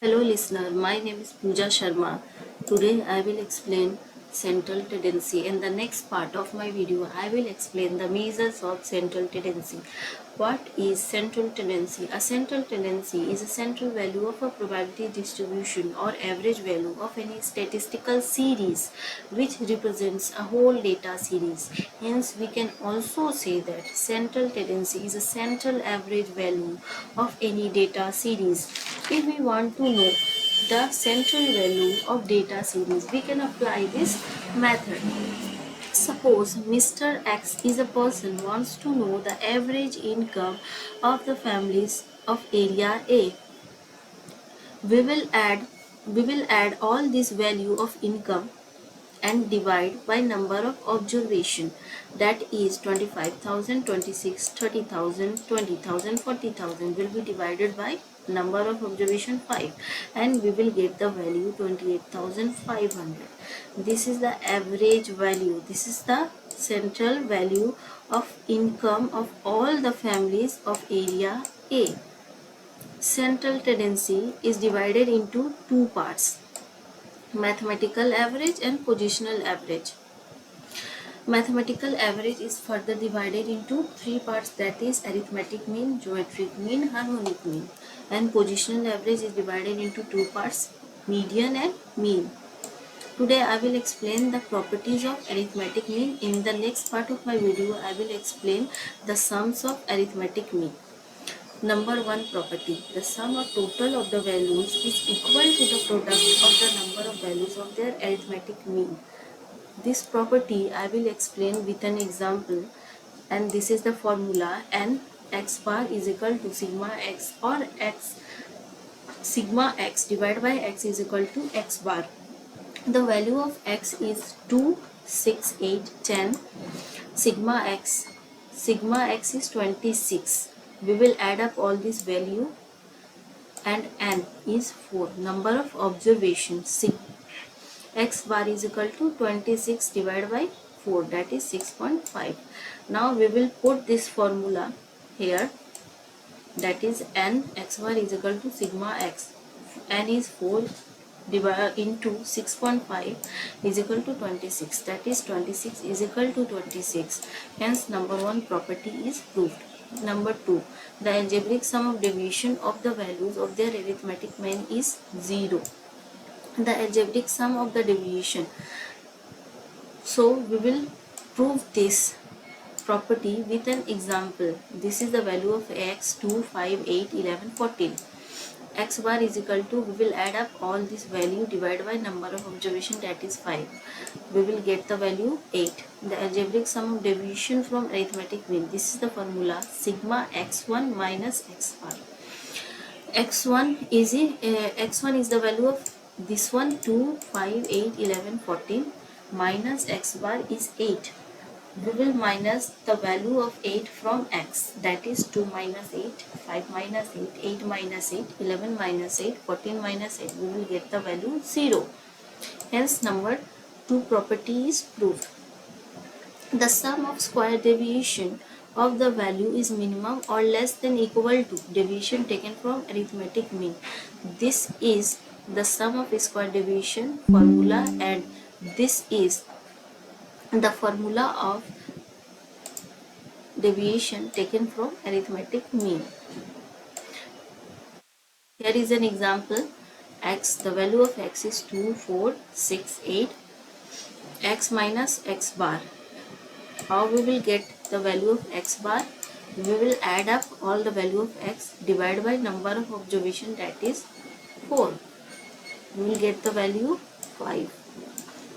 Hello listener, my name is Pooja Sharma. Today I will explain central tendency. In the next part of my video, I will explain the measures of central tendency. What is central tendency? A central tendency is a central value of a probability distribution or average value of any statistical series which represents a whole data series. Hence, we can also say that central tendency is a central average value of any data series. If we want to know the central value of data series, we can apply this method. Suppose Mr. X is a person wants to know the average income of the families of area A. We will add all this value of income and divide by number of observation, that is 25,000, 26, 30,000, 20,000, 40,000 will be divided by number of observation 5 and we will get the value 28,500. This is the average value. This is the central value of income of all the families of area A. Central tendency is divided into two parts: mathematical average and positional average. Mathematical average is further divided into three parts, that is arithmetic mean, geometric mean, harmonic mean. And positional average is divided into two parts, median and mean. Today I will explain the properties of arithmetic mean. In the next part of my video I will explain the sums of arithmetic mean. Number one property: the sum of total of the values is equal to the product of the number of values of their arithmetic mean. This property I will explain with an example, and this is the formula: n x bar is equal to sigma x, or x sigma x divided by x is equal to x bar. The value of x is 2, 6, 8, 10. Sigma x is 26. We will add up all this value, and n is 4. Number of observations, x bar is equal to 26 divided by 4, that is 6.5. Now we will put this formula here, that is n x bar is equal to sigma x. N is 4 divided into 6.5 is equal to 26, that is 26 is equal to 26. Hence number one property is proved. Number two, the algebraic sum of deviation of the values of their arithmetic mean is 0. The algebraic sum of the deviation. So we will prove this property with an example. This is the value of x, 2, 5, 8, 11, 14. X bar is equal to, we will add up all this value divided by number of observation, that is 5. We will get the value 8. The algebraic sum of deviation from arithmetic mean. This is the formula: sigma x1 minus x bar. X1 is the value of this one, 2, 5, 8, 11, 14, minus x bar is 8. We will minus the value of 8 from x, that is 2 minus 8, 5 minus 8, 8 minus 8, 11 minus 8, 14 minus 8. We will get the value 0. Hence number 2 property is proved. The sum of square deviation of the value is minimum or less than equal to deviation taken from arithmetic mean. This is the sum of square deviation formula, and this is the formula of deviation taken from arithmetic mean. Here is an example. X, the value of x is 2, 4, 6, 8. X minus x bar. How we will get the value of x bar? We will add up all the value of x divided by number of observation, that is 4. We will get the value 5.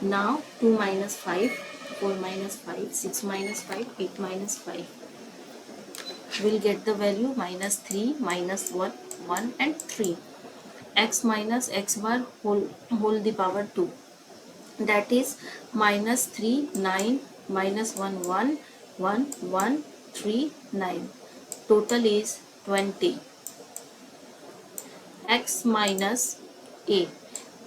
Now 2 minus 5, 4 minus 5, 6 minus 5, 8 minus 5. We will get the value minus 3, minus 1, 1 and 3. X minus x bar whole the power 2. That is minus 3, 9, minus 1, 1, 1, 1, 3, 9. Total is 20. X minus A.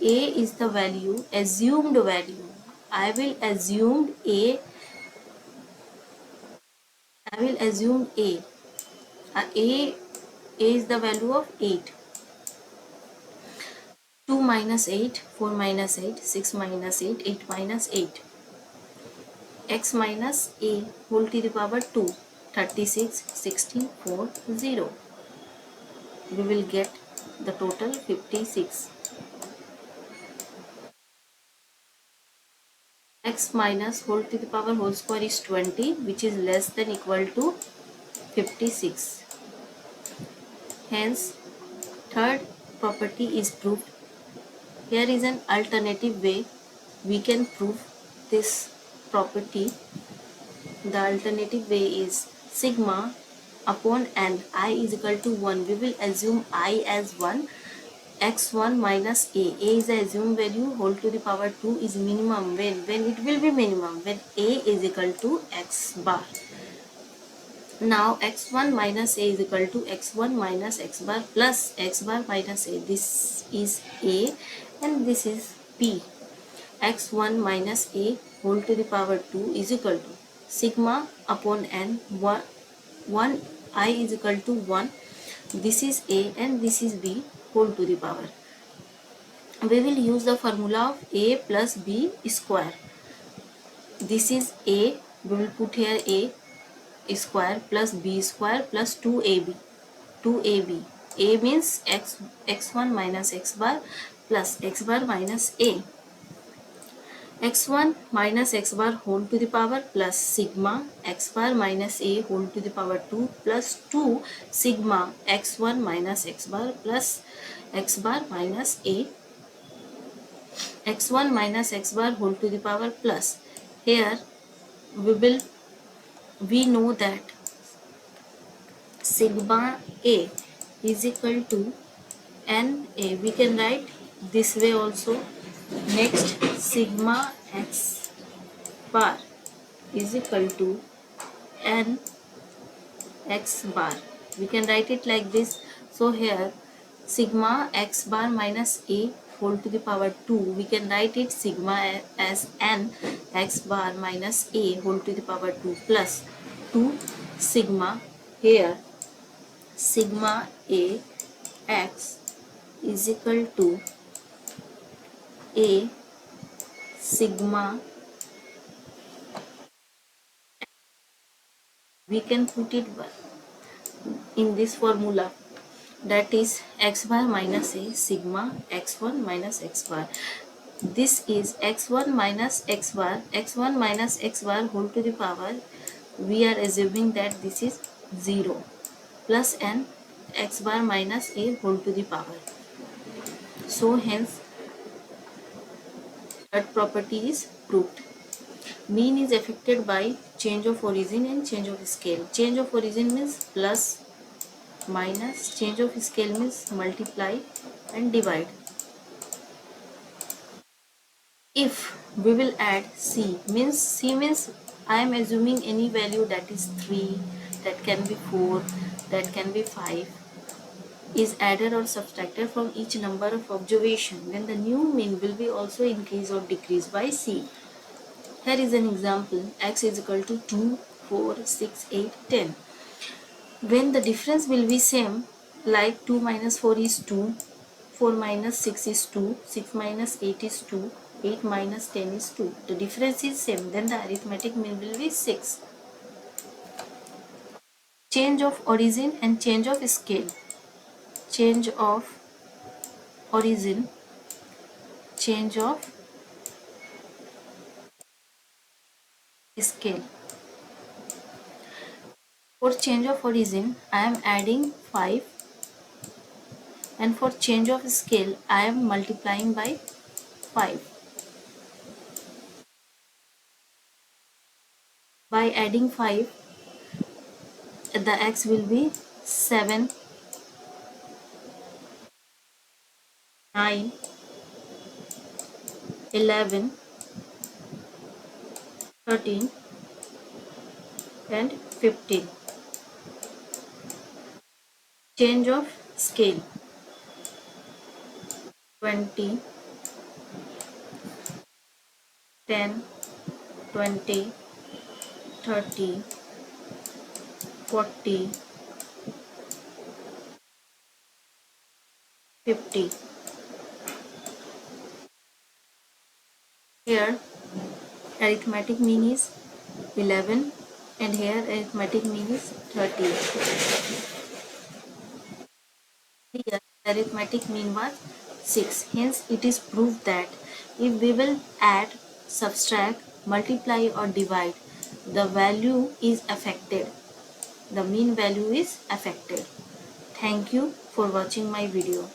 A is the value, assumed value. I will assume A. A is the value of 8. 2 minus 8, 4 minus 8, 6 minus 8, 8 minus 8. X minus a whole to the power 2, 36, 16, 4, 0. We will get the total 56. X minus whole to the power whole square is 20, which is less than equal to 56. Hence, third property is proved. Here is an alternative way we can prove this property. The alternative way is sigma upon n I is equal to 1. We will assume I as 1. X1 minus a. A is the assumed value, whole to the power 2 is minimum. When it will be minimum? When a is equal to x bar. Now x1 minus a is equal to x1 minus x bar plus x bar minus a. This is a and this is b. X1 minus a whole to the power 2 is equal to sigma upon n. 1 I is equal to 1. This is a and this is b whole to the power. We will use the formula of a plus b square. This is a. We will put here a square plus b square plus 2ab. 2ab. A means x1 minus x bar plus x bar minus a. X1 minus x bar whole to the power plus sigma x bar minus a whole to the power 2 plus 2 sigma x1 minus x bar plus x bar minus a. X1 minus x bar whole to the power plus. Here we know that sigma a is equal to n a. We can write this way also. Next, sigma x bar is equal to n x bar. We can write it like this. So here sigma x bar minus a whole to the power 2, we can write it sigma as n x bar minus a whole to the power 2 plus 2 sigma. Here sigma a x is equal to a sigma. We can put it in this formula, that is x bar minus a sigma x1 minus x bar. This is x1 minus x bar, x1 minus x bar whole to the power. We are assuming that this is 0 plus n x bar minus a whole to the power. So hence that property is proved. Mean is affected by change of origin and change of scale. Change of origin means plus, minus. Change of scale means multiply and divide. If we will add c means I am assuming any value, that is 3, that can be 4, that can be 5, is added or subtracted from each number of observation, then the new mean will be also increase or decrease by c. Here is an example. X is equal to 2, 4, 6, 8, 10. When the difference will be same, like 2 minus 4 is 2, 4 minus 6 is 2, 6 minus 8 is 2, 8 minus 10 is 2. The difference is same, then the arithmetic mean will be 6. Change of origin and change of scale. Change of origin, change of scale. For change of origin, I am adding 5, and for change of scale, I am multiplying by 5. By adding 5, the x will be 7, 9, 11, 13 and 15. Change of scale, 20, 10, 20, 30, 40, 50. Here arithmetic mean is 11 and here arithmetic mean is 30. Here arithmetic mean was 6. Hence it is proved that if we will add, subtract, multiply or divide, the value is affected. The mean value is affected. Thank you for watching my video.